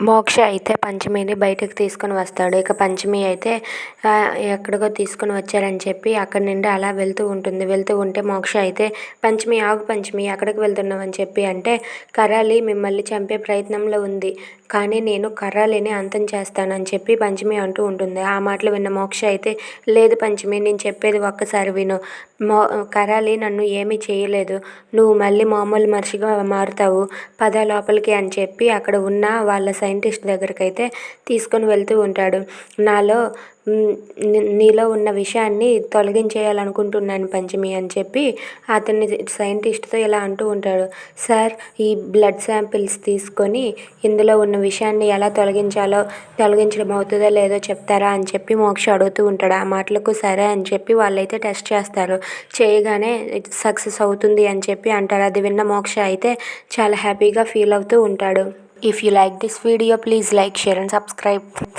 మోక్ష అయితే పంచమిని బయటకు తీసుకొని వస్తాడు. ఇక పంచమి అయితే ఎక్కడికో తీసుకొని వచ్చారని చెప్పి అక్కడి నుండి అలా వెళ్తూ ఉంటుంది. వెళ్తూ ఉంటే మోక్ష అయితే పంచమి ఆగు పంచమి ఎక్కడికి వెళ్తున్నావని చెప్పి అంటే కరాలి మిమ్మల్ని చంపే ప్రయత్నంలో ఉంది, కానీ నేను కరాలిని అంతం చేస్తానని చెప్పి పంచమి అంటూ ఉంటుంది. ఆ మాటలు విన్న మోక్ష అయితే లేదు పంచమి, నేను చెప్పేది ఒక్కసారి విను. కరాలి నన్ను ఏమీ చేయలేదు, నువ్వు మళ్ళీ మామూలు మనిషిగా మారుతావు, పద లోపలికి అని చెప్పి అక్కడ ఉన్న వాళ్ళ సైంటిస్ట్ దగ్గరికి అయితే తీసుకొని వెళ్తూ ఉంటాడు. నాలో నీలో ఉన్న విషయాన్ని తొలగించేయాలనుకుంటున్నాను పంచమి అని చెప్పి అతన్ని సైంటిస్ట్తో ఇలా అంటూ ఉంటాడు. సార్, ఈ బ్లడ్ శాంపిల్స్ తీసుకొని ఇందులో ఉన్న విషయాన్ని ఎలా తొలగించడం అవుతుందో లేదో చెప్తారా అని చెప్పి మోక్ష అడుగుతూ ఉంటాడు. ఆ మాటలకు సరే అని చెప్పి వాళ్ళైతే టెస్ట్ చేస్తారు. చేయగానే సక్సెస్ అవుతుంది అని చెప్పి అంటారు. అది విన్న మోక్ష అయితే చాలా హ్యాపీగా ఫీల్ అవుతూ ఉంటాడు. If you like this video please like, share and subscribe.